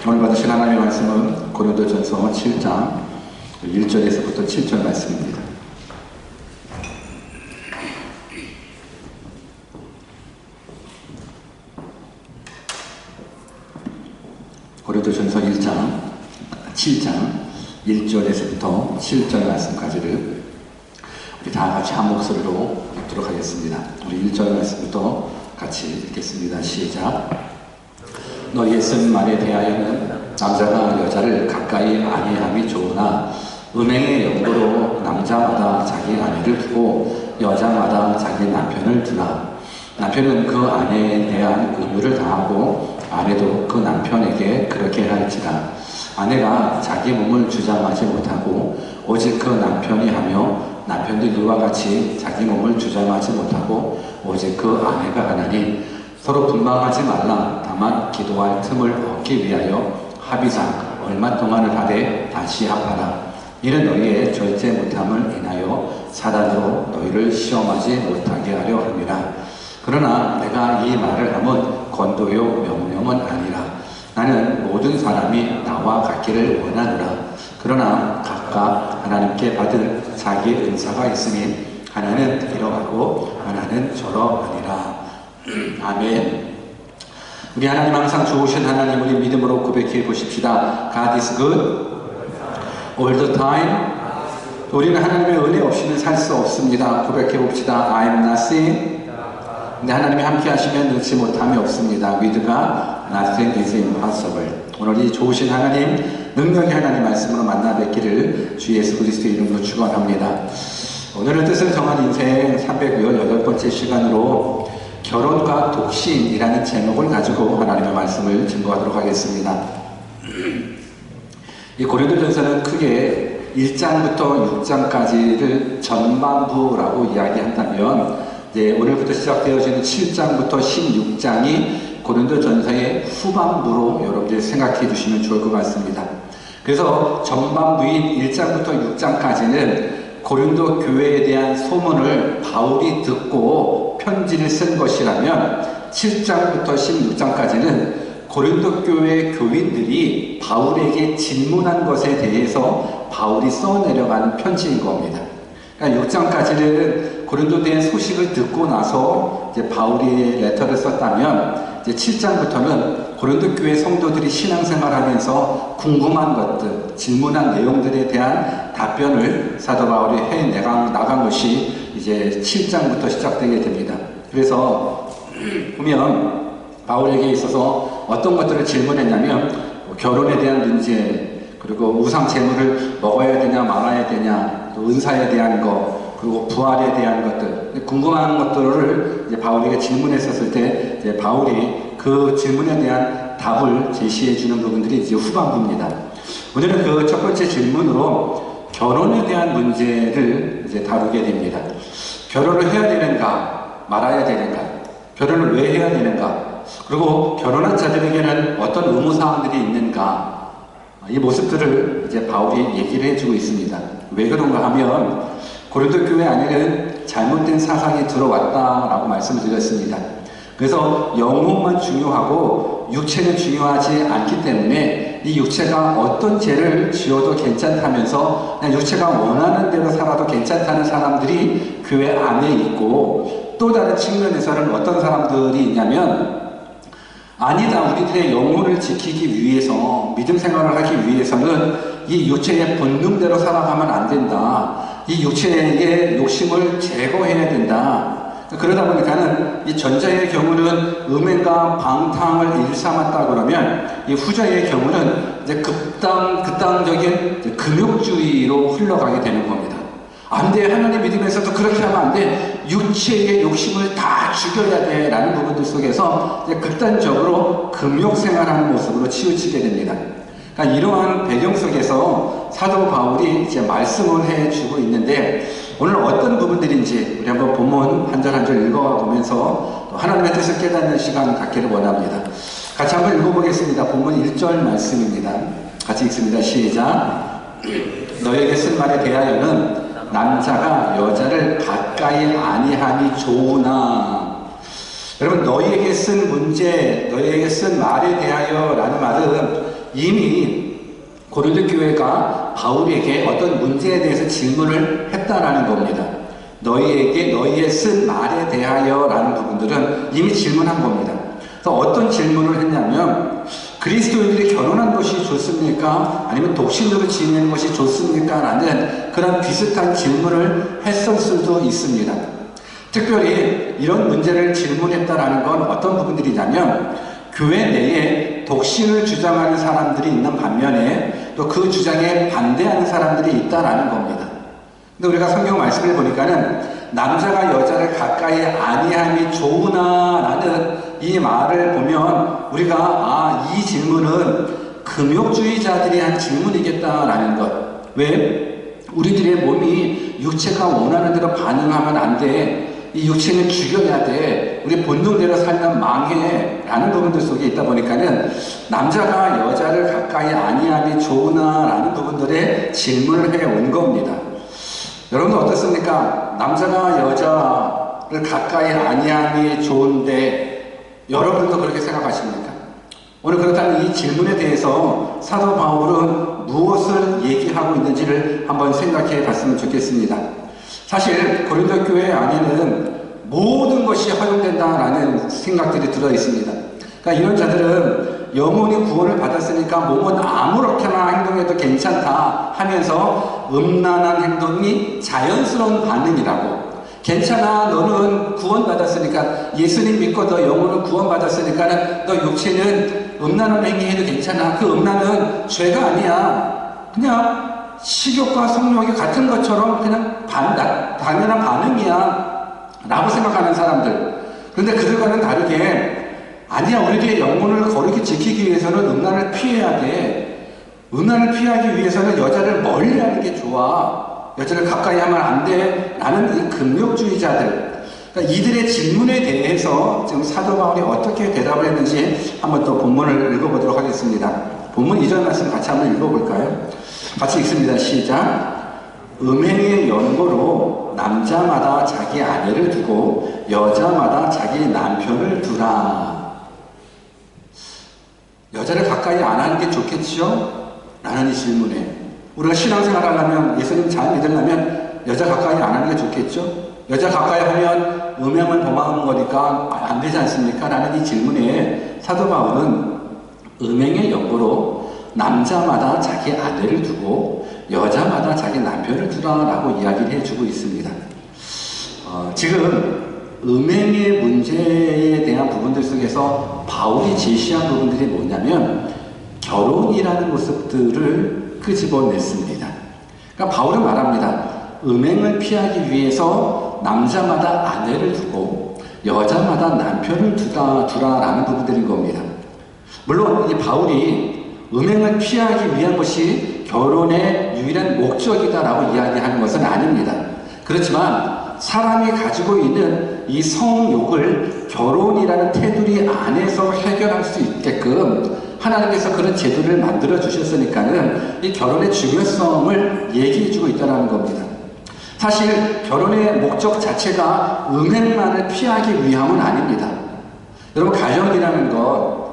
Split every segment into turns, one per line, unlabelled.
오늘 받으신 하나님의 말씀은 고린도전서 7장 1절에서부터 7절 말씀입니다. 고린도전서 7장 1절에서부터 7절 말씀까지를 우리 다 같이 한 목소리로 읽도록 하겠습니다. 우리 1절 말씀부터 같이 읽겠습니다. 시작. 너희의 쓴 말에 대하여는 남자가 여자를 가까이 아니함이 좋으나 음행의 영도로 남자마다 자기 아내를 두고 여자마다 자기 남편을 두라. 남편은 그 아내에 대한 의무를 다하고 아내도 그 남편에게 그렇게 할지라. 아내가 자기 몸을 주장하지 못하고 오직 그 남편이 하며 남편도 이와 같이 자기 몸을 주장하지 못하고 오직 그 아내가 하나니 서로 분망하지 말라. 다만 기도할 틈을 얻기 위하여 합의상 얼마 동안을 하되 다시 합하라. 이는 너희의 절제 못함을 인하여 사단으로 너희를 시험하지 못하게 하려 함이라. 그러나 내가 이 말을 하면 권도요 명령은 아니라 나는 모든 사람이 나와 같기를 원하노라. 그러나 각각 하나님께 받을 자기 은사가 있으니 하나는 이러하고 하나는 저러하니라. 아멘. 우리 하나님 항상 좋으신 하나님, 우리 믿음으로 고백해 보십시다. God is good all the time. 우리는 하나님의 은혜 없이는 살 수 없습니다. 고백해 봅시다. I am nothing. 근데 하나님이 함께 하시면 넣지 못함이 없습니다. With God nothing is impossible. 오늘 이 좋으신 하나님, 능력의 하나님 말씀으로 만나 뵙기를 주 예수 그리스도의 이름으로 축원합니다. 오늘의 뜻을 정한 인생 318번째 시간으로 결혼과 독신이라는 제목을 가지고 하나님의 말씀을 증거하도록 하겠습니다. 이 고린도전서는 크게 1장부터 6장까지를 전반부라고 이야기한다면 오늘부터 시작되어지는 7장부터 16장이 고린도전서의 후반부로 여러분들이 생각해 주시면 좋을 것 같습니다. 그래서 전반부인 1장부터 6장까지는 고린도 교회에 대한 소문을 바울이 듣고 편지를 쓴 것이라면 7장부터 16장까지는 고린도 교회 교인들이 바울에게 질문한 것에 대해서 바울이 써내려가는 편지인 겁니다. 그러니까 6장까지는 고린도에 대한 소식을 듣고 나서 이제 바울이 레터를 썼다면 이제 7장부터는 고린도 교회 성도들이 신앙생활하면서 궁금한 것들, 질문한 내용들에 대한 답변을 사도 바울이 나간 것이 이제 7장부터 시작되게 됩니다. 그래서 보면 바울에게 있어서 어떤 것들을 질문했냐면 결혼에 대한 문제, 그리고 우상 제물을 먹어야 되냐 말아야 되냐, 또 은사에 대한 것, 그리고 부활에 대한 것들, 궁금한 것들을 이제 바울에게 질문했었을 때 이제 바울이 그 질문에 대한 답을 제시해 주는 부분들이 이제 후반부입니다. 오늘은 그 첫 번째 질문으로 결혼에 대한 문제를 이제 다루게 됩니다. 결혼을 해야 되는가, 말아야 되는가, 결혼을 왜 해야 되는가, 그리고 결혼한 자들에게는 어떤 의무사항들이 있는가, 이 모습들을 이제 바울이 얘기를 해주고 있습니다. 왜 그런가 하면 고린도 교회 안에는 잘못된 사상이 들어왔다라고 말씀을 드렸습니다. 그래서 영혼만 중요하고 육체는 중요하지 않기 때문에 이 육체가 어떤 죄를 지어도 괜찮다면서 그냥 육체가 원하는 대로 살아도 괜찮다는 사람들이 교회 안에 있고, 또 다른 측면에서는 어떤 사람들이 있냐면 아니다, 우리들의 영혼을 지키기 위해서, 믿음 생활을 하기 위해서는 이 육체의 본능대로 살아가면 안 된다. 이 육체의 욕심을 제거해야 된다. 그러다 보니까는 이 전자의 경우는 음행과 방탕을 일삼았다 그러면 이 후자의 경우는 이제 극단적인 금욕주의로 흘러가게 되는 겁니다. 안 돼, 하나님 믿으면서도 그렇게 하면 안 돼, 육체의 욕심을 다 죽여야 돼 라는 부분들 속에서 이제 극단적으로 금욕생활하는 모습으로 치우치게 됩니다. 그러니까 이러한 배경 속에서 사도 바울이 이제 말씀을 해주고 있는데, 오늘 어떤 부분들인지 우리 한번 본문 한 절 한 절 읽어보면서 하나님의 뜻을 깨닫는 시간 갖기를 원합니다. 같이 한번 읽어보겠습니다. 본문 1절 말씀입니다. 같이 읽습니다. 시작. 너에게 쓴 말에 대하여는 남자가 여자를 가까이 아니함이 좋으나. 여러분, 너희에게 쓴 문제, 너희에게 쓴 말에 대하여 라는 말은 이미 고린도 교회가 바울에게 어떤 문제에 대해서 질문을 했다라는 겁니다. 너희에게 너희의 쓴 말에 대하여 라는 부분들은 이미 질문한 겁니다. 그래서 어떤 질문을 했냐면 그리스도인들이 결혼한 것이 좋습니까? 아니면 독신으로 지내는 것이 좋습니까? 라는 그런 비슷한 질문을 했을 수도 있습니다. 특별히 이런 문제를 질문했다라는 건 어떤 부분들이냐면 교회 내에 독신을 주장하는 사람들이 있는 반면에 또 그 주장에 반대하는 사람들이 있다라는 겁니다. 근데 우리가 성경 말씀을 보니까는 남자가 여자를 가까이 아니함이 좋으나 라는 이 말을 보면 우리가 이 질문은 금욕주의자들이 한 질문이겠다라는 것. 왜? 우리들의 몸이 육체가 원하는 대로 반응하면 안 돼. 이 육체는 죽여야 돼. 우리 본능대로 살면 망해. 라는 부분들 속에 있다 보니까는 남자가 여자를 가까이 아니함이 좋으나 라는 부분들에 질문을 해온 겁니다. 여러분 어떻습니까? 남자가 여자를 가까이 아니함이 좋은데 여러분도 그렇게 생각하십니까? 오늘 그렇다면 이 질문에 대해서 사도 바울은 무엇을 얘기하고 있는지를 한번 생각해 봤으면 좋겠습니다. 사실 고린도 교회 안에는 모든 것이 허용된다라는 생각들이 들어 있습니다. 그러니까 이런 자들은 영혼이 구원을 받았으니까 몸은 아무렇게나 행동해도 괜찮다 하면서 음란한 행동이 자연스러운 반응이라고. 괜찮아, 너는 구원받았으니까, 예수님 믿고 너 영혼을 구원받았으니까 너 육체는 음란한 행위해도 괜찮아. 그 음란은 죄가 아니야. 그냥 식욕과 성욕이 같은 것처럼 그냥 당연한 반응이야 라고 생각하는 사람들. 그런데 그들과는 다르게 아니야, 우리들의 영혼을 거룩히 지키기 위해서는 음란을 피해야 돼. 음란을 피하기 위해서는 여자를 멀리하는 게 좋아. 여자를 가까이 하면 안 돼. 라는 이 금욕주의자들. 그러니까 이들의 질문에 대해서 지금 사도 바울이 어떻게 대답을 했는지 한번 또 본문을 읽어보도록 하겠습니다. 본문 이전 말씀 같이 한번 읽어볼까요? 같이 읽습니다. 시작. 음행의 연고로 남자마다 자기 아내를 두고 여자마다 자기 남편을 두라. 여자를 가까이 안 하는 게 좋겠죠? 라는 이 질문에 우리가 신앙생활 하려면, 예수님 잘 믿으려면 여자 가까이 안 하는 게 좋겠죠? 여자 가까이 하면 음행을 범하는 거니까 안 되지 않습니까? 라는 이 질문에 사도 바울은 음행의 연고로 남자마다 자기 아내를 두고 여자마다 자기 남편을 두라라고 이야기를 해주고 있습니다. 지금 음행의 문제에 대한 부분들 속에서 바울이 제시한 부분들이 뭐냐면 결혼이라는 모습들을 끄집어냈습니다. 그러니까 바울은 말합니다. 음행을 피하기 위해서 남자마다 아내를 두고 여자마다 남편을 두라라는 부분들인 겁니다. 물론 이 바울이 음행을 피하기 위한 것이 결혼의 유일한 목적이다라고 이야기하는 것은 아닙니다. 그렇지만 사람이 가지고 있는 이 성욕을 결혼이라는 테두리 안에서 해결할 수 있게끔 하나님께서 그런 제도를 만들어 주셨으니까는 이 결혼의 중요성을 얘기해 주고 있다는 겁니다. 사실 결혼의 목적 자체가 음행만을 피하기 위함은 아닙니다. 여러분, 가정이라는 것,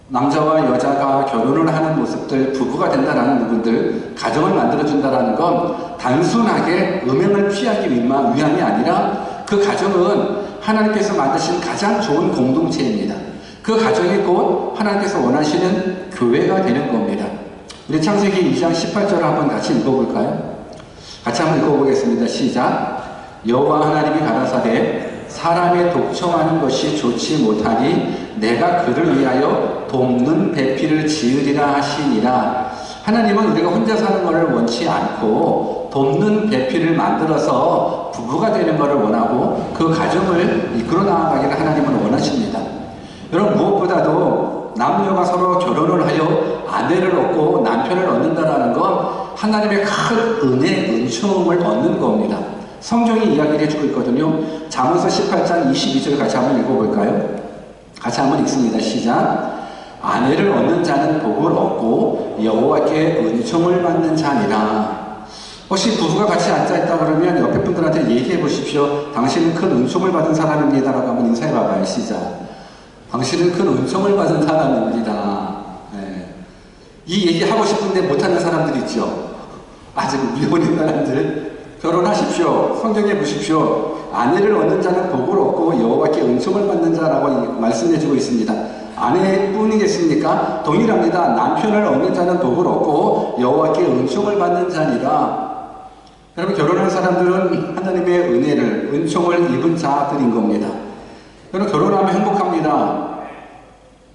남자와 여자가 결혼을 하는 모습들, 부부가 된다라는 부분들, 가정을 만들어준다라는 건 단순하게 음행을 피하기 위함이 아니라 그 가정은 하나님께서 만드신 가장 좋은 공동체입니다. 그 가정이 곧 하나님께서 원하시는 교회가 되는 겁니다. 우리 창세기 2장 18절을 한번 같이 읽어볼까요? 같이 한번 읽어보겠습니다. 시작. 여호와 하나님이 가라사대 사람의 독청하는 것이 좋지 못하니 내가 그를 위하여 돕는 배필을 지으리라 하시니라. 하나님은 우리가 혼자 사는 것을 원치 않고 돕는 배필을 만들어서 부부가 되는 것을 원하고 그 가정을 이끌어 나아가기를 하나님은 원하십니다. 여러분, 무엇보다도 남녀가 서로 결혼을 하여 아내를 얻고 남편을 얻는다는 건 하나님의 큰 은혜, 은총을 얻는 겁니다. 성경이 이야기를 해주고 있거든요. 잠언서 18장 22절 같이 한번 읽어볼까요? 같이 한번 읽습니다. 시작. 아내를 얻는 자는 복을 얻고 여호와께 은총을 받는 자니라. 혹시 부부가 같이 앉아있다 그러면 옆에 분들한테 얘기해 보십시오. 당신은 큰 은총을 받은 사람입니다 라고 한번 인사해 봐봐요. 시작. 당신은 큰 은총을 받은 사람입니다. 네. 이 얘기 하고 싶은데 못하는 사람들 있죠. 아직 미혼인 사람들 결혼하십시오. 성경에 보십시오. 아내를 얻는 자는 복을 얻고 여호와께 은총을 받는 자라고 말씀해주고 있습니다. 아내뿐이겠습니까? 동일합니다. 남편을 얻는 자는 복을 얻고 여호와께 은총을 받는 자니라. 여러분, 결혼한 사람들은 하나님의 은혜를, 은총을 입은 자들인 겁니다. 여러분, 결혼하면 행복합니다.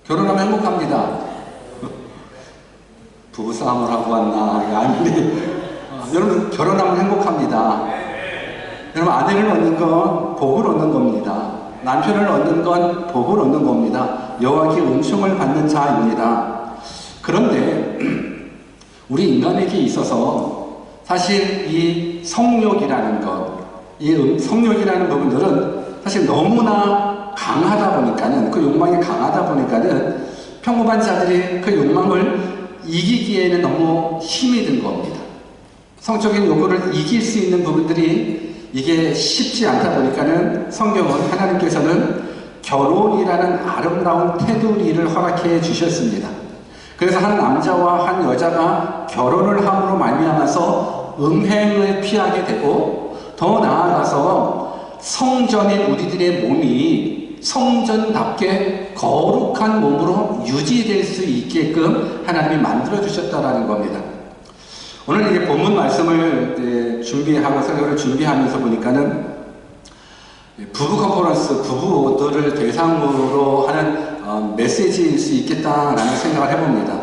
결혼하면 행복합니다. 부부싸움을 하고 왔나? 아닌데. 여러분, 결혼하면 행복합니다. 여러분, 아내를 얻는 건 복을 얻는 겁니다. 남편을 얻는 건 복을 얻는 겁니다. 여호와께 은총을 받는 자입니다. 그런데 우리 인간에게 있어서 사실 이 성욕이라는 것, 이 성욕이라는 부분들은 사실 너무나 강하다 보니까는, 그 욕망이 강하다 보니까는 평범한 자들이 그 욕망을 이기기에는 너무 힘이 든 겁니다. 성적인 요구를 이길 수 있는 부분들이 이게 쉽지 않다 보니까는 성경은, 하나님께서는 결혼이라는 아름다운 테두리를 허락해 주셨습니다. 그래서 한 남자와 한 여자가 결혼을 함으로 말미암아서 음행을 피하게 되고, 더 나아가서 성전인 우리들의 몸이 성전답게 거룩한 몸으로 유지될 수 있게끔 하나님이 만들어 주셨다라는 겁니다. 오늘 이제 본문 말씀을 준비하고 설교를 준비하면서 보니까는 부부 컨퍼런스, 부부들을 대상으로 하는 메시지일 수 있겠다라는 생각을 해봅니다.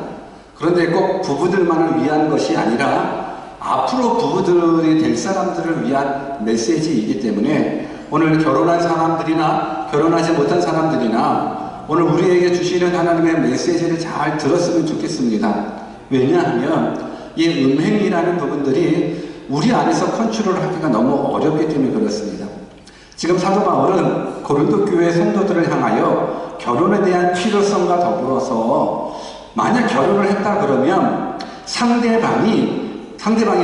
그런데 꼭 부부들만을 위한 것이 아니라 앞으로 부부들이 될 사람들을 위한 메시지이기 때문에 오늘 결혼한 사람들이나 결혼하지 못한 사람들이나 오늘 우리에게 주시는 하나님의 메시지를 잘 들었으면 좋겠습니다. 왜냐하면 이 음행이라는 부분들이 우리 안에서 컨트롤하기가 너무 어렵기 때문에 그렇습니다. 지금 사도 바울은 고린도 교회 성도들을 향하여 결혼에 대한 필요성과 더불어서 만약 결혼을 했다 그러면 상대방이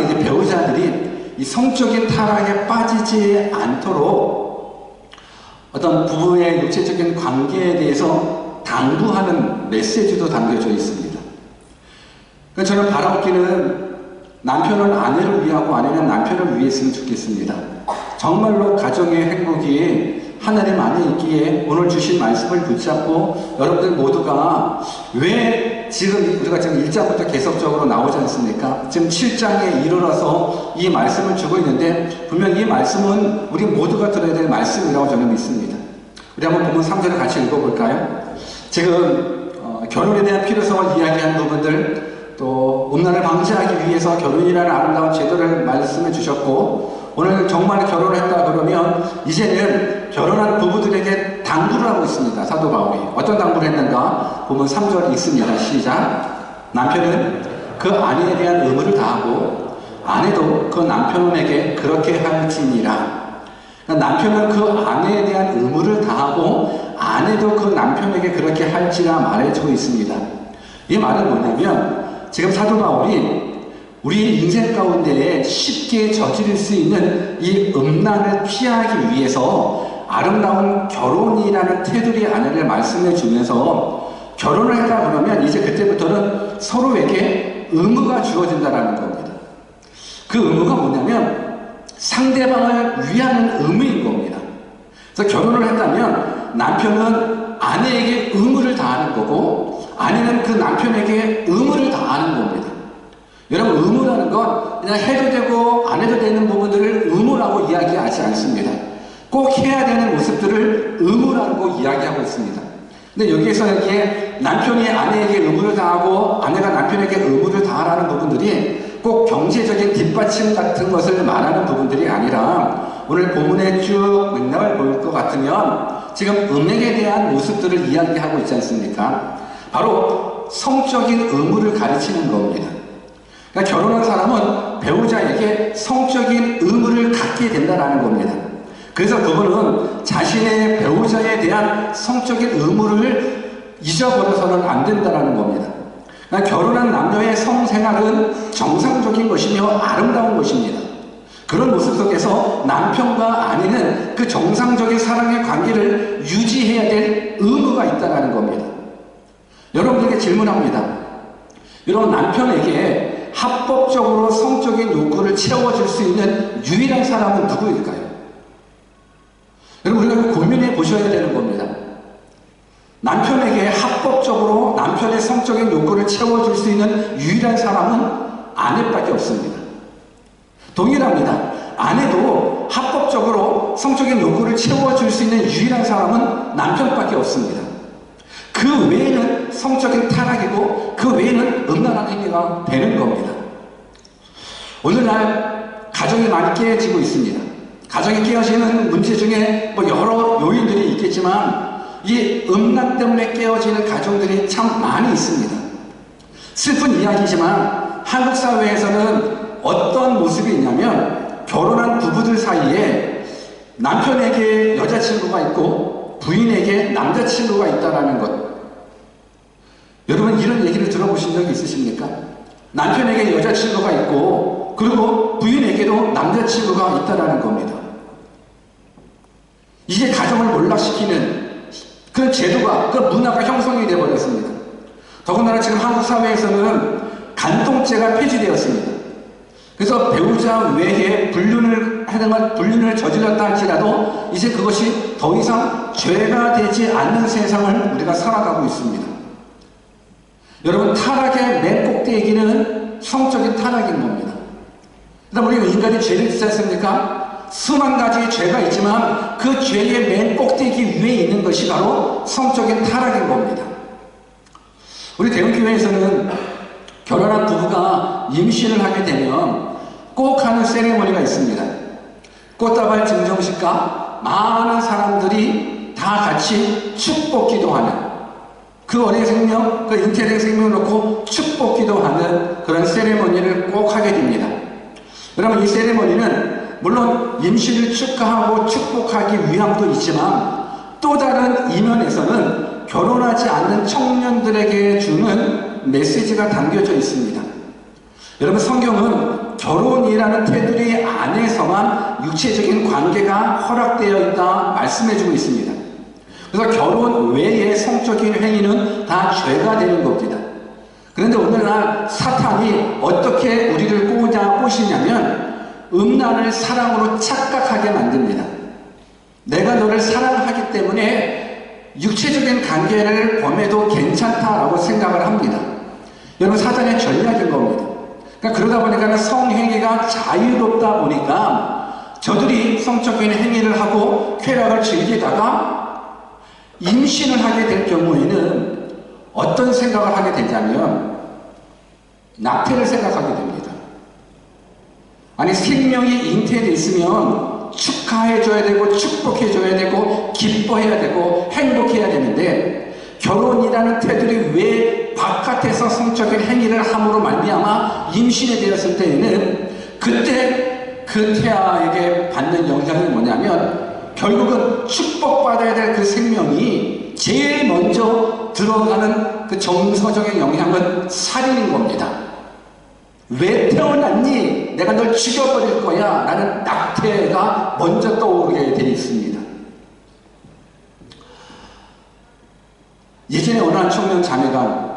이제 배우자들이 이 성적인 타락에 빠지지 않도록 어떤 부부의 육체적인 관계에 대해서 당부하는 메시지도 담겨져 있습니다. 그래서 저는 바라옵기는 남편은 아내를 위하고 아내는 남편을 위했으면 좋겠습니다. 정말로 가정의 행복이 하나님 안에 있기에 오늘 주신 말씀을 붙잡고 여러분들 모두가 왜 지금 우리가 지금 1장부터 계속적으로 나오지 않습니까? 지금 7장에 이르러서 이 말씀을 주고 있는데 분명 이 말씀은 우리 모두가 들어야 될 말씀이라고 저는 믿습니다. 우리 한번 본문 3절을 같이 읽어볼까요? 지금 결혼에 대한 필요성을 이야기한 부분들, 또 음란을 방지하기 위해서 결혼이라는 아름다운 제도를 말씀해 주셨고, 오늘 정말 결혼을 했다 그러면 이제는 결혼한 부부들에게 당부를 하고 있습니다. 사도 바울이 어떤 당부를 했는가? 보면 3절 읽습니다. 시작. 남편은 그 아내에 대한 의무를 다하고 아내도 그 남편에게 그렇게 할지니라. 그러니까 남편은 그 아내에 대한 의무를 다하고 아내도 그 남편에게 그렇게 할지라 말해주고 있습니다. 이 말은 뭐냐면 지금 사도 바울이 우리 인생 가운데에 쉽게 저지를 수 있는 이 음란을 피하기 위해서 아름다운 결혼이라는 테두리 안을 말씀해 주면서 결혼을 했다 그러면 이제 그때부터는 서로에게 의무가 주어진다는 겁니다. 그 의무가 뭐냐면 상대방을 위하는 의무인 겁니다. 그래서 결혼을 했다면 남편은 아내에게 의무를 다하는 거고 아내는 그 남편에게 의무를 다하는 겁니다. 여러분, 의무라는 건 그냥 해도 되고 안 해도 되는 부분들을 의무라고 이야기하지 않습니다. 꼭 해야 되는 모습들을 의무라고 이야기하고 있습니다. 근데 여기에서 이게 남편이 아내에게 의무를 다하고 아내가 남편에게 의무를 다하라는 부분들이 꼭 경제적인 뒷받침 같은 것을 말하는 부분들이 아니라 오늘 본문의 쭉 맥락을 볼 것 같으면 지금 음행에 대한 모습들을 이야기하고 있지 않습니까? 바로 성적인 의무를 가르치는 겁니다. 그러니까 결혼한 사람은 배우자에게 성적인 의무를 갖게 된다는 겁니다. 그래서 그분은 자신의 배우자에 대한 성적인 의무를 잊어버려서는 안 된다는 겁니다. 그러니까 결혼한 남녀의 성생활은 정상적인 것이며 아름다운 것입니다. 그런 모습 속에서 남편과 아내는 그 정상적인 사랑의 관계를 유지해야 될 의무가 있다는 겁니다. 여러분들에게 질문합니다. 여러분, 남편에게 합법적으로 성적인 욕구를 채워줄 수 있는 유일한 사람은 누구일까요? 여러분, 우리가 고민해 보셔야 되는 겁니다. 남편에게 합법적으로 남편의 성적인 욕구를 채워줄 수 있는 유일한 사람은 아내밖에 없습니다. 동일합니다. 아내도 합법적으로 성적인 욕구를 채워줄 수 있는 유일한 사람은 남편밖에 없습니다. 그 외에는 성적인 타락이고 그 외에는 음란한 행위가 되는 겁니다. 오늘날 가정이 많이 깨어지고 있습니다. 가정이 깨어지는 문제 중에 여러 요인들이 있겠지만 이 음란 때문에 깨어지는 가정들이 참 많이 있습니다. 슬픈 이야기지만 한국 사회에서는 어떤 모습이 있냐면 결혼한 부부들 사이에 남편에게 여자친구가 있고 부인에게 남자친구가 있다는 것. 여러분, 이런 얘기를 들어보신 적이 있으십니까? 남편에게 여자친구가 있고 그리고 부인에게도 남자친구가 있다는 겁니다. 이게 가정을 몰락시키는 그런 제도가, 그런 문화가 형성이 되어버렸습니다. 더군다나 지금 한국 사회에서는 간통죄가 폐지되었습니다. 그래서 배우자 외에 불륜을 저질렀다 할지라도 이제 그것이 더 이상 죄가 되지 않는 세상을 우리가 살아가고 있습니다. 여러분, 타락의 맨 꼭대기는 성적인 타락인 겁니다. 그다음 우리가 인간이 죄를 짓지 않습니까? 수만 가지의 죄가 있지만 그 죄의 맨 꼭대기 위에 있는 것이 바로 성적인 타락인 겁니다. 우리 대형교회에서는 결혼한 부부가 임신을 하게 되면 꼭 하는 세리머니가 있습니다. 꽃다발 증정식과 많은 사람들이 다 같이 축복 기도하는, 그 어린 생명, 그 잉태된 생명을 놓고 축복 기도하는 그런 세리머니를 꼭 하게 됩니다. 여러분, 이 세리머니는 물론 임신을 축하하고 축복하기 위함도 있지만 또 다른 이면에서는 결혼하지 않는 청년들에게 주는 메시지가 담겨져 있습니다. 여러분, 성경은 결혼이라는 테두리 안에서만 육체적인 관계가 허락되어 있다 말씀해주고 있습니다. 그래서 결혼 외의 성적인 행위는 다 죄가 되는 겁니다. 그런데 오늘날 사탄이 어떻게 우리를 꼬시냐면 음란을 사랑으로 착각하게 만듭니다. 내가 너를 사랑하기 때문에 육체적인 관계를 범해도 괜찮다라고 생각을 합니다. 여러분, 사탄의 전략인 겁니다. 그러다 보니까 성행위가 자유롭다 보니까 저들이 성적인 행위를 하고 쾌락을 즐기다가 임신을 하게 될 경우에는 어떤 생각을 하게 되냐면 낙태를 생각하게 됩니다. 아니, 생명이 잉태되어 있으면 축하해줘야 되고 축복해줘야 되고 기뻐해야 되고 행복해야 되는데 결혼이라는 테두리 외 바깥에서 성적인 행위를 함으로 말미암아 임신이 되었을 때에는 그때 그 태아에게 받는 영향이 뭐냐면 결국은 축복받아야 될 그 생명이 제일 먼저 들어가는 그 정서적인 영향은 살인인 겁니다. 왜 태어났니? 내가 널 죽여버릴 거야 라는 낙태가 먼저 떠오르게 되어 있습니다. 예전에 어느 한 청년 자매가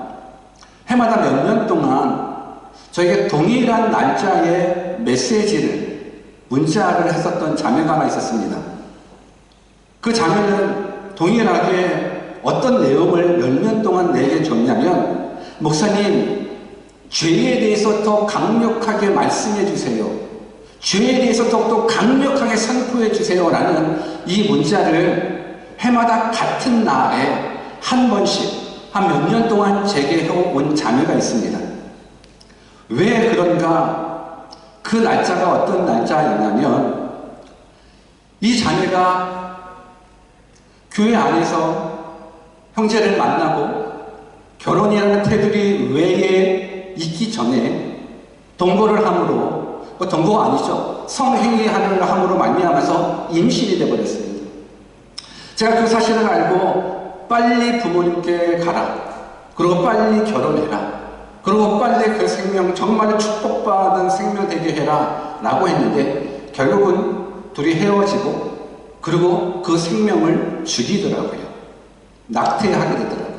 해마다 몇 년 동안 저에게 동일한 날짜의 메시지를 문자를 했었던 자매가 하나 있었습니다. 그 자매는 동일하게 어떤 내용을 몇 년 동안 내게 줬냐면, 목사님, 죄에 대해서 더 강력하게 말씀해 주세요. 죄에 대해서 더욱더 강력하게 선포해 주세요 라는 이 문자를 해마다 같은 날에 한 번씩 한 몇 년 동안 제게 해온 자매가 있습니다. 왜 그런가? 그 날짜가 어떤 날짜였냐면 이 자매가 교회 안에서 형제를 만나고 결혼이라는 테두리 외에 있기 전에 동거를 함으로, 동거가 아니죠, 성행위를 함으로 말미암아서 임신이 되어버렸습니다. 제가 그 사실을 알고 빨리 부모님께 가라, 그리고 빨리 결혼해라, 그리고 빨리 그 생명, 정말 축복받은 생명 되게 해라 라고 했는데 결국은 둘이 헤어지고 그리고 그 생명을 죽이더라고요. 낙태하게 되더라고요.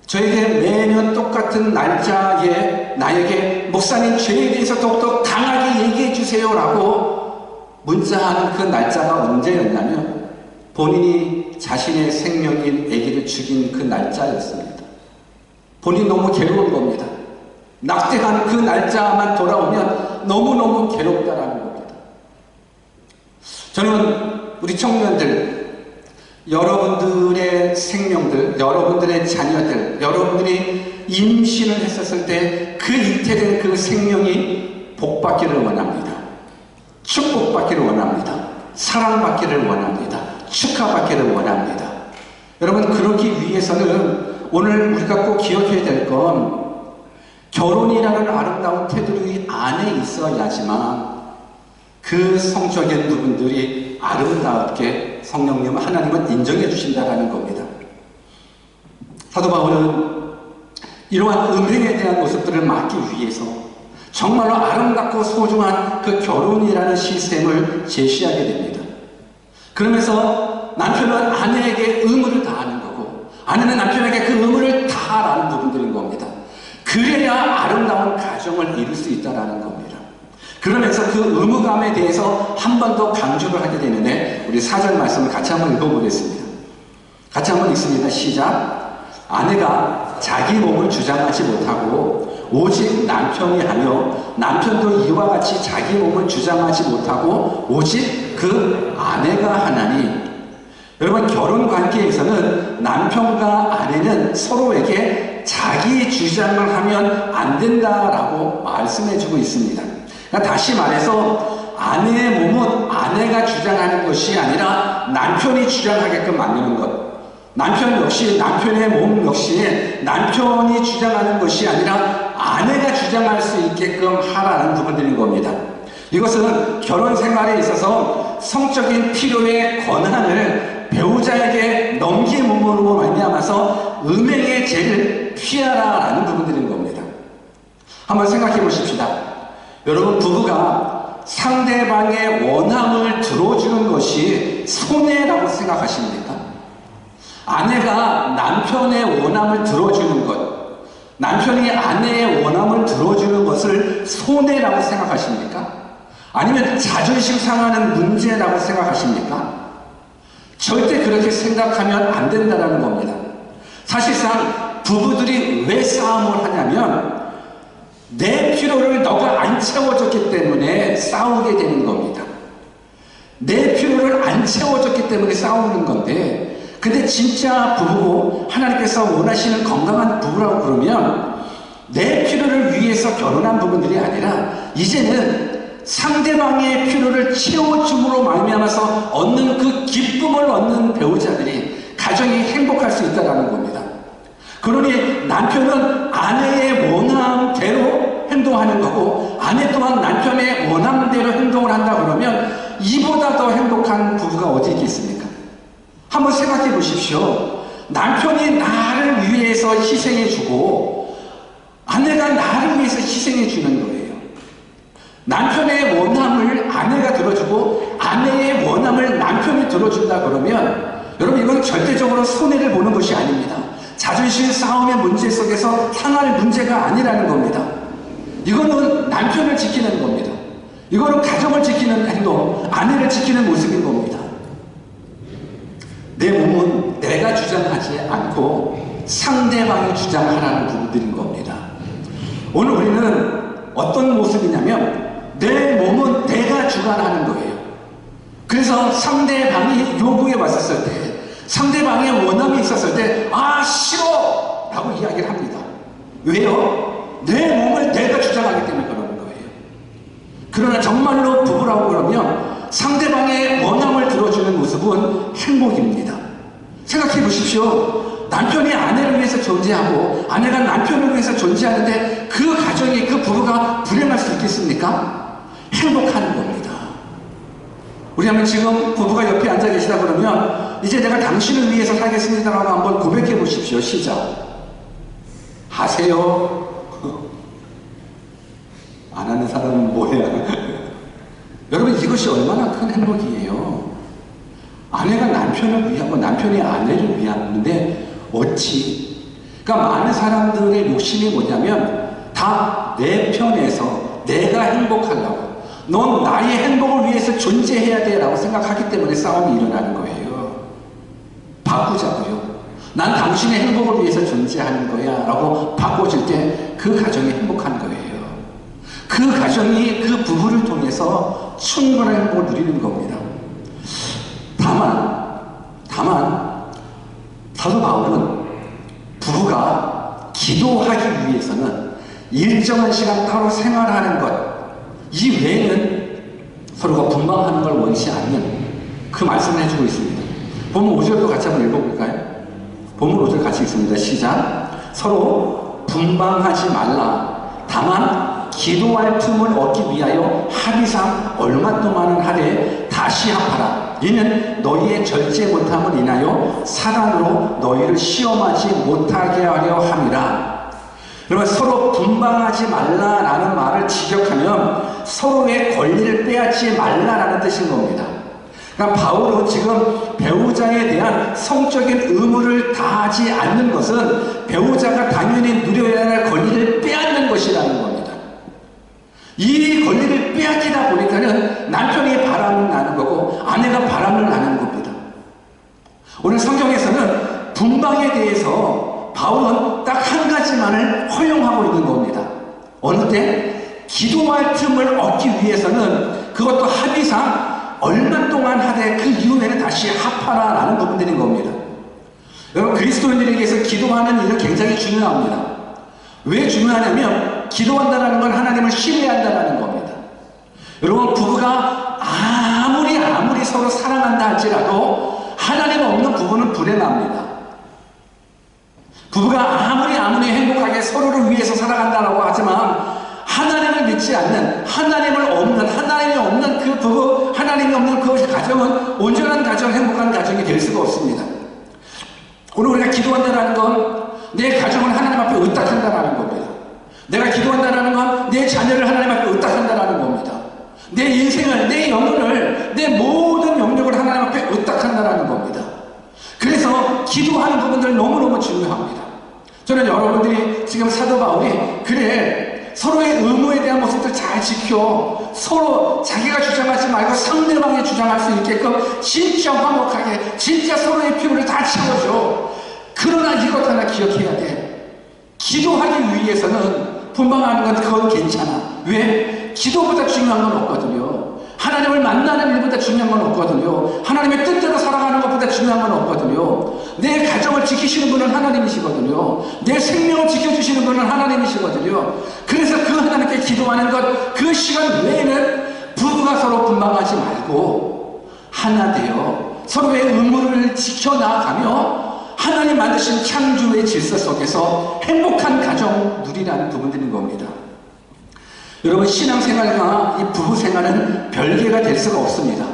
저에게 매년 똑같은 같은 날짜에 나에게 목사님 죄에 대해서 더욱더 강하게 얘기해 주세요라고 문자하는 그 날짜가 언제였냐면 본인이 자신의 생명인 아기를 죽인 그 날짜였습니다. 본인이 너무 괴로운 겁니다. 낙태한 그 날짜만 돌아오면 너무너무 괴롭다라는 겁니다. 저는 우리 청년들, 여러분들의 생명들, 여러분들의 자녀들, 여러분들이 임신을 했었을 때 그 잉태된 그 생명이 복받기를 원합니다. 축복받기를 원합니다. 사랑받기를 원합니다. 축하받기를 원합니다. 여러분, 그러기 위해서는 오늘 우리가 꼭 기억해야 될 건 결혼이라는 아름다운 테두리 안에 있어야지만 그 성적인 부분들이 아름답게 성령님 하나님은 인정해 주신다는 겁니다. 사도 바울은 이러한 음행에 대한 모습들을 막기 위해서 정말로 아름답고 소중한 그 결혼이라는 시스템을 제시하게 됩니다. 그러면서 남편은 아내에게 의무를 다하는 거고 아내는 남편에게 그 의무를 다하라는 부분들인 겁니다. 그래야 아름다운 가정을 이룰 수 있다는 겁니다. 그러면서 그 의무감에 대해서 한 번 더 강조를 하게 되는데 우리 4절 말씀을 같이 한번 읽어보겠습니다. 같이 한번 읽습니다. 시작. 아내가 자기 몸을 주장하지 못하고 오직 남편이 하며 남편도 이와 같이 자기 몸을 주장하지 못하고 오직 그 아내가 하나니. 여러분, 결혼 관계에서는 남편과 아내는 서로에게 자기 주장을 하면 안 된다라고 말씀해 주고 있습니다. 그러니까 다시 말해서 아내의 몸은 아내가 주장하는 것이 아니라 남편이 주장하게끔 만드는 것. 남편 역시 남편의 몸 역시 남편이 주장하는 것이 아니라 아내가 주장할 수 있게끔 하라는 부분들인 겁니다. 이것은 결혼 생활에 있어서 성적인 필요의 권한을 배우자에게 넘김으로 말미암아서 음행의 죄를 피하라라는 부분들인 겁니다. 한번 생각해 보십시다. 여러분, 부부가 상대방의 원함을 들어주는 것이 손해라고 생각하십니까? 아내가 남편의 원함을 들어주는 것, 남편이 아내의 원함을 들어주는 것을 손해라고 생각하십니까? 아니면 자존심 상하는 문제라고 생각하십니까? 절대 그렇게 생각하면 안 된다는 겁니다. 사실상 부부들이 왜 싸움을 하냐면 내 필요를 너가 안 채워줬기 때문에 싸우게 되는 겁니다. 내 필요를 안 채워줬기 때문에 싸우는 건데, 근데 진짜 부부고 하나님께서 원하시는 건강한 부부라고 그러면 내 필요를 위해서 결혼한 부분들이 아니라 이제는 상대방의 필요를 채워줌으로 말미암아서 얻는 그 기쁨을 얻는 배우자들이 가정이 행복할 수 있다는 겁니다. 그러니 남편은 아내의 원함대로 행동하는 거고 아내 또한 남편의 원함대로 행동을 한다 그러면 이보다 더 행복한 부부가 어디 있겠습니까? 한번 생각해 보십시오. 남편이 나를 위해서 희생해 주고 아내가 나를 위해서 희생해 주는 거예요. 남편의 원함을 아내가 들어주고 아내의 원함을 남편이 들어준다 그러면 여러분, 이건 절대적으로 손해를 보는 것이 아닙니다. 자존심 싸움의 문제 속에서 상할 문제가 아니라는 겁니다. 이거는 남편을 지키는 겁니다. 이거는 가정을 지키는 행동, 아내를 지키는 모습인 겁니다. 내 몸은 내가 주장하지 않고 상대방이 주장하라는 부분들인 겁니다. 오늘 우리는 어떤 모습이냐면 내 몸은 내가 주관하는 거예요. 그래서 상대방이 요구해 왔었을 때, 상대방의 원함이 있었을 때, 아, 싫어! 라고 이야기를 합니다. 왜요? 내 몸을 내가 주장하기 때문에 그러는 거예요. 그러나 정말로 부부라고 그러면 상대방의 원함을 들어주는 모습은 행복입니다. 생각해 보십시오. 남편이 아내를 위해서 존재하고 아내가 남편을 위해서 존재하는데 그 가정이, 그 부부가 불행할 수 있겠습니까? 행복한 겁니다. 우리 한번 지금 부부가 옆에 앉아 계시다 그러면 이제 내가 당신을 위해서 살겠습니다라고 한번 고백해 보십시오. 시작. 하세요. 안 하는 사람은 뭐야? 여러분, 이것이 얼마나 큰 행복이에요. 아내가 남편을 위하고 남편이 아내를 위하는데 어찌 그러니까 많은 사람들의 욕심이 뭐냐면 다 내 편에서 내가 행복하려고, 넌 나의 행복을 위해서 존재해야 돼 라고 생각하기 때문에 싸움이 일어나는 거예요. 바꾸자고요. 난 당신의 행복을 위해서 존재하는 거야 라고 바꿔줄 때 그 가정이 행복한 거예요. 그 가정이 그 부부를 통해서 충분한 행복을 누리는 겁니다. 다만 사도 바울은 부부가 기도하기 위해서는 일정한 시간 따로 생활하는 것, 이 외에는 서로가 분방하는 걸 원치 않는 그 말씀을 해주고 있습니다. 본문 5절도 같이 한번 읽어볼까요? 본문 5절 같이 읽습니다. 시작. 서로 분방하지 말라. 다만 기도할 틈을 얻기 위하여 합의상 얼마 동안은 하되 다시 합하라. 이는 너희의 절제 못함을 인하여 사단으로 너희를 시험하지 못하게 하려 함이라. 여러분, 서로 분방하지 말라라는 말을 직역하면 서로의 권리를 빼앗지 말라라는 뜻인 겁니다. 그러니까 바울은 지금 배우자에 대한 성적인 의무를 다하지 않는 것은 배우자가 당연히 누려야 할 권리를 빼앗는 것이라는 겁니다. 이 권리를 빼앗기다 보니까는 남편이 바람을 나는 거고 아내가 바람을 나는 겁니다. 오늘 성경에서는 분방에 대해서 바울은 딱 한 가지만을 허용하고 있는 겁니다. 어느 때? 기도할 틈을 얻기 위해서는 그것도 합의상 얼마 동안 하되 그 이후에는 다시 합하라 라는 부분들인 겁니다. 여러분, 그리스도인들에게서 기도하는 일은 굉장히 중요합니다. 왜 중요하냐면 기도한다는 건 하나님을 신뢰한다는 겁니다. 여러분, 부부가 아무리 서로 사랑한다 할지라도 하나님 없는 부부는 불행합니다. 부부가 아무리 행복하게 서로를 위해서 살아간다고 하지만 하나님을 믿지 않는, 하나님이 없는 그 부부, 하나님이 없는 그 가정은 온전한 가정, 행복한 가정이 될 수가 없습니다. 오늘 우리가 기도한다는 건 내 가정을 하나님 앞에 의탁한다는 겁니다. 내가 기도한다는 건 내 자녀를 하나님 앞에 의탁한다는 겁니다. 내 인생을, 내 영혼을, 내 모든 영역을 하나님 앞에 의탁한다는 겁니다. 그래서 기도하는 부분들 너무너무 중요합니다. 저는 여러분들이 지금 사도 바울이 그래 서로의 의무에 대한 모습들 잘 지켜 서로 자기가 주장하지 말고 상대방이 주장할 수 있게끔 진짜 화목하게 진짜 서로의 필요를 다 채워줘. 그러나 이것 하나 기억해야 돼. 기도하기 위해서는 분방하는 건 그건 괜찮아. 왜? 기도보다 중요한 건 없거든요. 하나님을 만나는 일보다 중요한 건 없거든요. 하나님의 뜻대로 살아가는 것보다 중요한 건 없거든요. 내 가정을 지키시는 분은 하나님이시거든요. 내 생명을 지켜주시는 분은 하나님이시거든요. 그래서 그 하나님께 기도하는 것, 그 시간 외에는 부부가 서로 분방하지 말고 하나 되어 서로의 의무를 지켜나가며 하나님 만드신 창조의 질서 속에서 행복한 가정 누리라는 부분들인 겁니다. 여러분, 신앙생활과 이 부부생활은 별개가 될 수가 없습니다.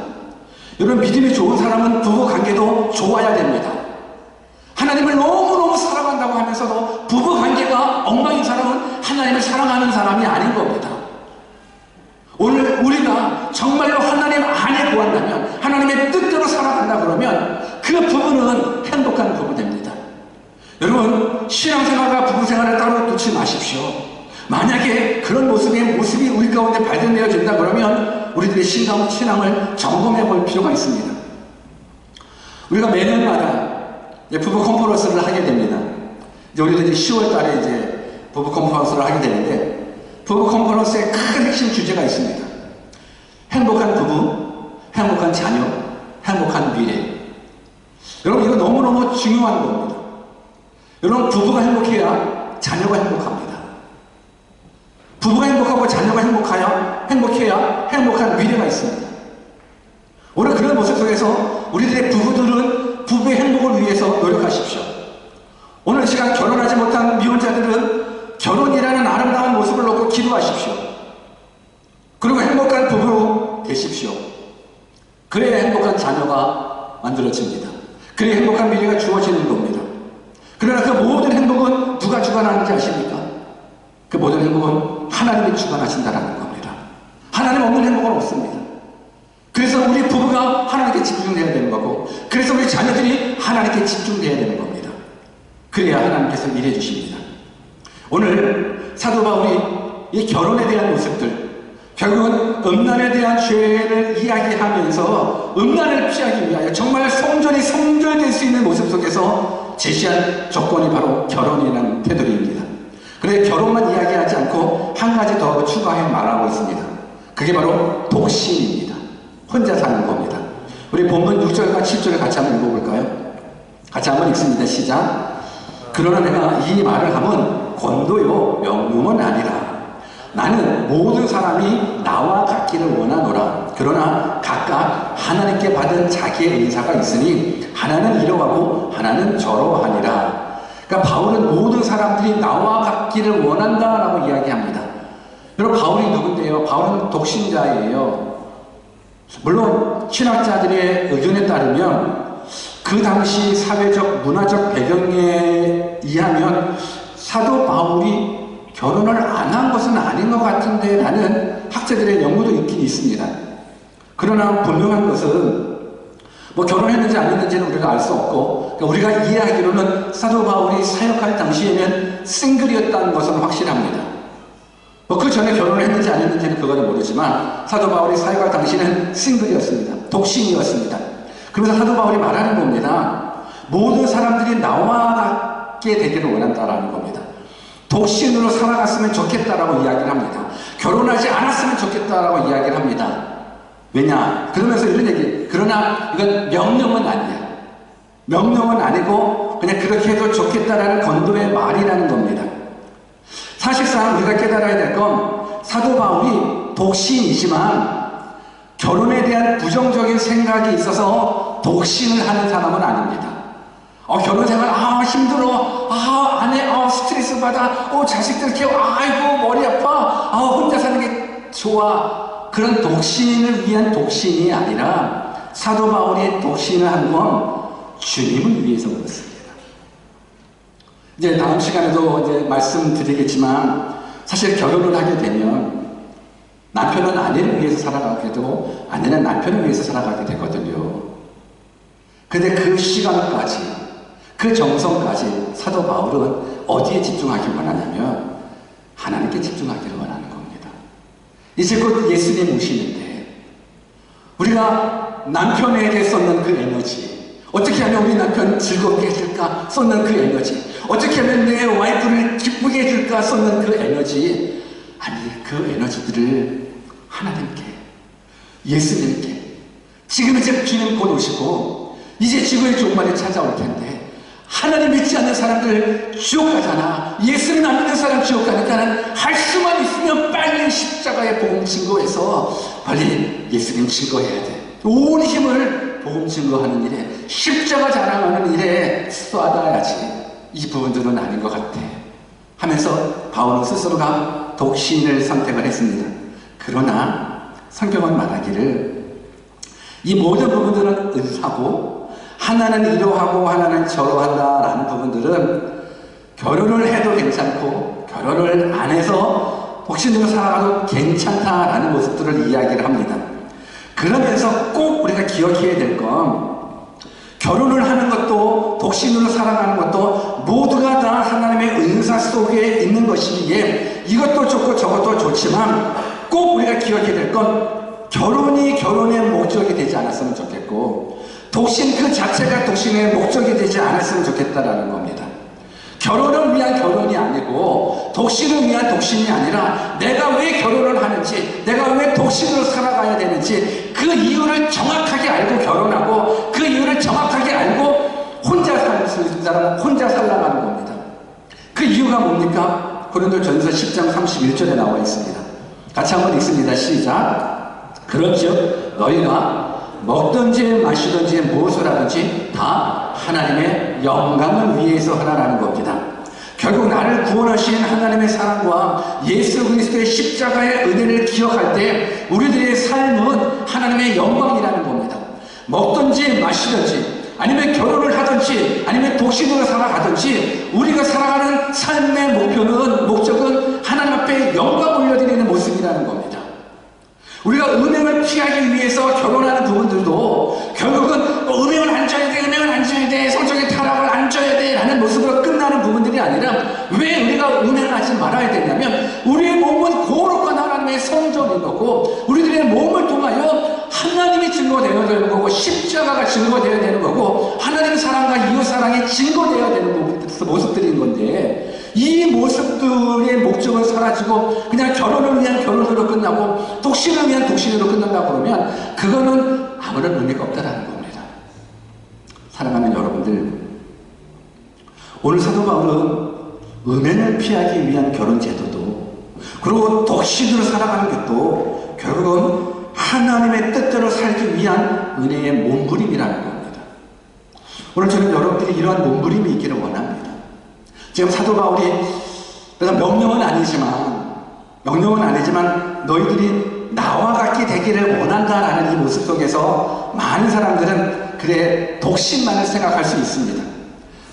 여러분, 믿음이 좋은 사람은 부부관계도 좋아야 됩니다. 하나님을 너무너무 사랑한다고 하면서도 부부관계가 엉망인 사람은 하나님을 사랑하는 사람이 아닌 겁니다. 오늘 우리가 정말로 하나님 안에 보았다면, 하나님의 뜻대로 살아간다 그러면 그 부부는 행복한 부부 됩니다. 여러분, 신앙생활과 부부생활을 따로 두지 마십시오. 만약에 그런 모습이 우리 가운데 발견되어진다 그러면 우리들의 신앙을 점검해 볼 필요가 있습니다. 우리가 매년마다 부부 컨퍼런스를 하게 됩니다. 이제 우리도 10월 달에 이제 부부 컨퍼런스를 하게 되는데, 부부 컨퍼런스의 큰 핵심 주제가 있습니다. 행복한 부부, 행복한 자녀, 행복한 미래. 여러분, 이거 너무너무 중요한 겁니다. 여러분, 부부가 행복해야 자녀가 행복합니다. 부부가 행복하고 자녀가 행복해야 행복한 미래가 있습니다. 오늘 그런 모습 속에서 우리들의 부부들은 부부의 행복을 위해서 노력하십시오. 오늘 시간 결혼하지 못한 미혼자들은 결혼이라는 아름다운 모습을 놓고 기도하십시오. 그리고 행복한 부부로 되십시오. 그래야 행복한 자녀가 만들어집니다. 그래야 행복한 미래가 주어지는 겁니다. 그러나 그 모든 행복은 누가 주관하는지 아십니까? 그 모든 행복은 하나님이 주관하신다는 겁니다. 하나님 없는 행복은 없습니다. 그래서 우리 부부가 하나님께 집중해야 되는 거고, 그래서 우리 자녀들이 하나님께 집중해야 되는 겁니다. 그래야 하나님께서 일해 주십니다. 오늘 사도 바울이 이 결혼에 대한 모습들, 결국은 음란에 대한 죄를 이야기하면서 음란을 피하기 위하여 정말 성전이 성결될 수 있는 모습 속에서 제시한 조건이 바로 결혼이라는 테두리입니다. 그런데 결혼만 이야기하지 않고 한 가지 더 추가해 말하고 있습니다. 그게 바로 독신입니다. 혼자 사는 겁니다. 우리 본문 6절과 7절을 같이 한번 읽어볼까요? 같이 한번 읽습니다. 시작. 그러나 내가 이 말을 하면 권도요 명령은 아니라 나는 모든 사람이 나와 같기를 원하노라. 그러나 각각 하나님께 받은 자기의 은사가 있으니 하나는 이러하고 하나는 저러하니라. 그러니까 바울은 모든 사람들이 나와 같기를 원한다라고 이야기합니다. 여러분, 바울이 누군데요? 바울은 독신자예요. 물론 신학자들의 의견에 따르면 그 당시 사회적 문화적 배경에 의하면 사도 바울이 결혼을 안 한 것은 아닌 것 같은데 라는 학자들의 연구도 있긴 있습니다. 그러나 분명한 것은 뭐 결혼했는지 안 했는지는 우리가 알 수 없고, 그러니까 우리가 이해하기로는 사도 바울이 사역할 당시에는 싱글이었다는 것은 확실합니다. 뭐 그 전에 결혼을 했는지 안 했는지는 그거는 모르지만 사도 바울이 사역할 당시에는 싱글이었습니다. 독신이었습니다. 그러면서 사도 바울이 말하는 겁니다. 모든 사람들이 나와 같게 되기를 원한다라는 겁니다. 독신으로 살아갔으면 좋겠다라고 이야기를 합니다. 결혼하지 않았으면 좋겠다라고 이야기를 합니다. 왜냐? 그러면서 이런 얘기. 그러나 이건 명령은 아니야. 명령은 아니고 그냥 그렇게 해도 좋겠다라는 건도의 말이라는 겁니다. 사실상 우리가 깨달아야 될 건 사도 바울이 독신이지만 결혼에 대한 부정적인 생각이 있어서 독신을 하는 사람은 아닙니다. 결혼 생활, 힘들어. 아내, 스트레스 받아. 자식들 키워. 아이고, 머리 아파. 혼자 사는 게 좋아. 그런 독신을 위한 독신이 아니라 사도 바울이 독신을 한 건 주님을 위해서 그렇습니다. 이제 다음 시간에도 이제 말씀드리겠지만 사실 결혼을 하게 되면 남편은 아내를 위해서 살아가게 되고 아내는 남편을 위해서 살아가게 되거든요. 근데 그 시간까지 그 정성까지 사도 바울은 어디에 집중하기를 원하냐면 하나님께 집중하기를 원하는 겁니다. 이제 곧 예수님 오시는데 우리가 남편에게 쏟는 그 에너지, 어떻게 하면 우리 남편 즐겁게 해줄까 쏟는 그 에너지, 어떻게 하면 내 와이프를 기쁘게 해줄까 쏟는 그 에너지, 아니 그 에너지들을 하나님께, 예수님께, 지금 이제 주님 곧 오시고 이제 지구의 종말이 찾아올 텐데 하나님 믿지 않는 사람들 지옥 가잖아. 예수님 안 믿는 사람 지옥 가니까 할 수만 있으면 빨리 십자가의 복음 증거해서 빨리 예수님 증거해야 돼. 온 힘을 복음 증거하는 일에, 십자가 자랑하는 일에 쏟아야지. 이 부분들은 아닌 것 같아 하면서 바울은 스스로가 독신을 선택을 했습니다. 그러나 성경은 말하기를 이 모든 부분들은 은사고 하나는 이러하고 하나는 저러한다라는 부분들은 결혼을 해도 괜찮고 결혼을 안 해서 독신으로 살아가도 괜찮다라는 모습들을 이야기를 합니다. 그러면서 꼭 우리가 기억해야 될 건 결혼을 하는 것도 독신으로 살아가는 것도 모두가 다 하나님의 은사 속에 있는 것이기에 이것도 좋고 저것도 좋지만 꼭 우리가 기억해야 될 건 결혼이 결혼의 목적이 되지 않았으면 좋겠고 독신 그 자체가 독신의 목적이 되지 않았으면 좋겠다라는 겁니다. 결혼을 위한 결혼이 아니고 독신을 위한 독신이 아니라 내가 왜 결혼을 하는지, 내가 왜 독신으로 살아가야 되는지 그 이유를 정확하게 알고 결혼하고 그 이유를 정확하게 알고 혼자 살 수 있는 사람은 혼자 살아가는 겁니다. 그 이유가 뭡니까? 고린도전서 10장 31절에 나와 있습니다. 같이 한번 읽습니다. 시작. 그런즉 너희가 먹든지 마시든지 무엇을 하든지 다 하나님의 영광을 위해서 하라는 겁니다. 결국 나를 구원하신 하나님의 사랑과 예수 그리스도의 십자가의 은혜를 기억할 때 우리들의 삶은 하나님의 영광이라는 겁니다. 먹든지 마시든지 아니면 결혼을 하든지 아니면 독신으로 살아가든지 우리가 살아가는 삶의 목적은 하나님 앞에 영광 올려드리는 모습이라는 겁니다. 우리가 음행을 피하기 위해서 결혼하는 부분들도 결국은 음행을 안 져야 돼, 성적인 타락을 안 져야 돼 라는 모습으로 끝나는 음행하지 말아야 되냐면 우리의 몸은 거룩한 하나님의 성전인 거고 우리들의 몸을 통하여 하나님이 증거되어야 되는 거고 십자가가 증거되어야 되는 거고 하나님의 사랑과 이웃 사랑이 증거되어야 되는 모습들인 건데 이 모습들의 목적은 사라지고 그냥 결혼을 위한 결혼으로 끝나고 독신을 위한 독신으로 끝난다고 그러면 그거는 아무런 의미가 없다라는 겁니다. 사랑하는 여러분들, 오늘 사도 바울은 음행을 피하기 위한 결혼 제도도 그리고 독신으로 살아가는 것도 결국은 하나님의 뜻대로 살기 위한 은혜의 몸부림이라는 겁니다. 오늘 저는 여러분들이 이러한 몸부림이 있기를 원합니다. 지금 사도 바울이 명령은 아니지만 너희들이 나와 같게 되기를 원한다라는 이 모습 속에서 많은 사람들은 그래 독신만을 생각할 수 있습니다.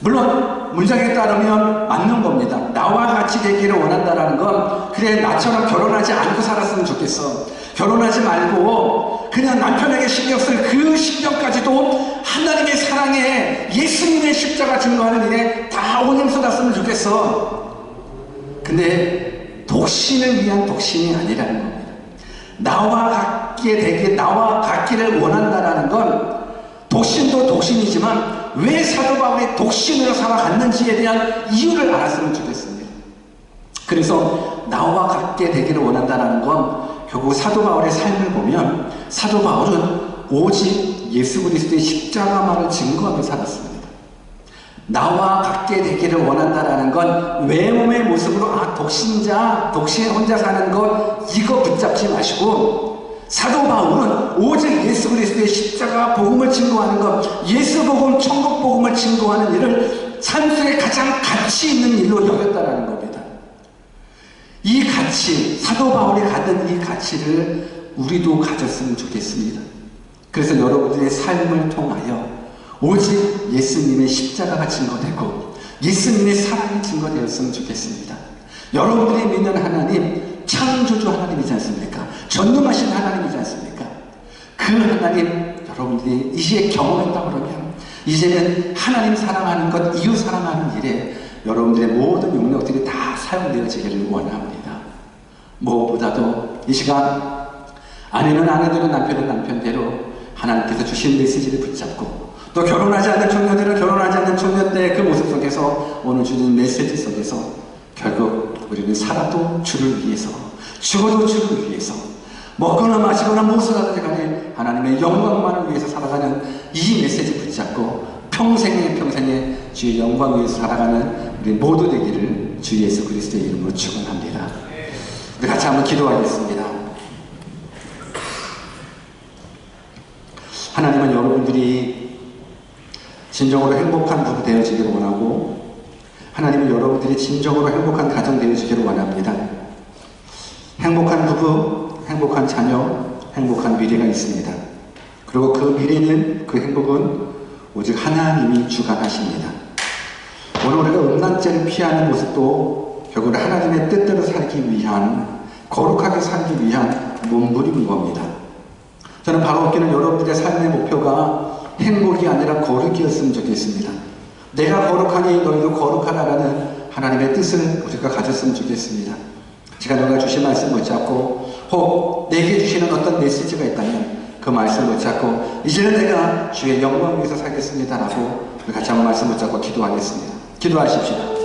물론 문장에 따르면 맞는 겁니다. 나와 같이 되기를 원한다라는 건 그래 나처럼 결혼하지 않고 살았으면 좋겠어. 결혼하지 말고 그냥 남편에게 신경 쓸 그 신경까지도 하나님의 사랑에 예수님의 십자가 증거하는 일에 다 온영쏟았으면 좋겠어. 근데 독신을 위한 독신이 아니라는 겁니다. 나와 같기를 원한다라는 건 독신도 독신이지만 왜 사도 바울이 독신으로 살아갔는지에 대한 이유를 알았으면 좋겠습니다. 그래서 나와 같게 되기를 원한다는 건 결국 사도 바울의 삶을 보면 사도 바울은 오직 예수 그리스도의 십자가만을 증거하며 살았습니다. 나와 같게 되기를 원한다는 건 외모의 모습으로 독신자, 독신 혼자 사는 것 이거 붙잡지 마시고 사도 바울은 오직 예수 그리스도의 십자가 복음을 증거하는 것, 예수 복음, 천국 복음을 증거하는 일을 삶 속에 가장 가치 있는 일로 여겼다는 겁니다. 이 가치, 사도 바울이 가진 이 가치를 우리도 가졌으면 좋겠습니다. 그래서 여러분들의 삶을 통하여 오직 예수님의 십자가가 증거되고 예수님의 사랑이 증거되었으면 좋겠습니다. 여러분들이 믿는 하나님 창조주 하나님이지 않습니까? 전능하신 하나님이지 않습니까? 그 하나님 여러분들이 이 시에 경험했다 그러면 이제는 하나님 사랑하는 것, 이웃 사랑하는 일에 여러분들의 모든 용력들이 다 사용되어지기를 원합니다. 무엇보다도 이 시간 아내는 아내대로 남편은 남편대로 하나님께서 주신 메시지를 붙잡고 또 결혼하지 않는 청년들은 결혼하지 않는 청년들의 그 모습 속에서 오늘 주는 메시지 속에서 결국 우리는 살아도 주를 위해서 죽어도 주를 위해서 먹거나 마시거나 무엇을 하든지 간에 하나님의 영광만을 위해서 살아가는 이 메시지 붙잡고 평생에 주의 영광 위해서 살아가는 우리 모두 되기를 주 예수 그리스도의 이름으로 축원합니다. 우리 같이 한번 기도하겠습니다. 하나님은 여러분들이 진정으로 행복한 부부 되어지기를 원하고 하나님은 여러분들이 진정으로 행복한 가정 되어지기를 원합니다. 행복한 부부, 행복한 자녀, 행복한 미래가 있습니다. 그리고 그 미래는, 그 행복은 오직 하나님이 주관하십니다. 오늘 우리가 음란죄를 피하는 모습도 결국 하나님의 뜻대로 살기 위한, 거룩하게 살기 위한 몸부림인 겁니다. 저는 바로 없기는 여러분들의 삶의 목표가 행복이 아니라 거룩이었으면 좋겠습니다. 내가 거룩하니 너희도 거룩하라라는 하나님의 뜻을 우리가 가졌으면 좋겠습니다. 제가 너가 주신 말씀 붙잡고 혹 내게 주시는 어떤 메시지가 있다면 그 말씀 붙잡고 이제는 내가 주의 영광 위해서 살겠습니다 라고 우리 같이 한번 말씀 붙잡고 기도하겠습니다. 기도하십시오.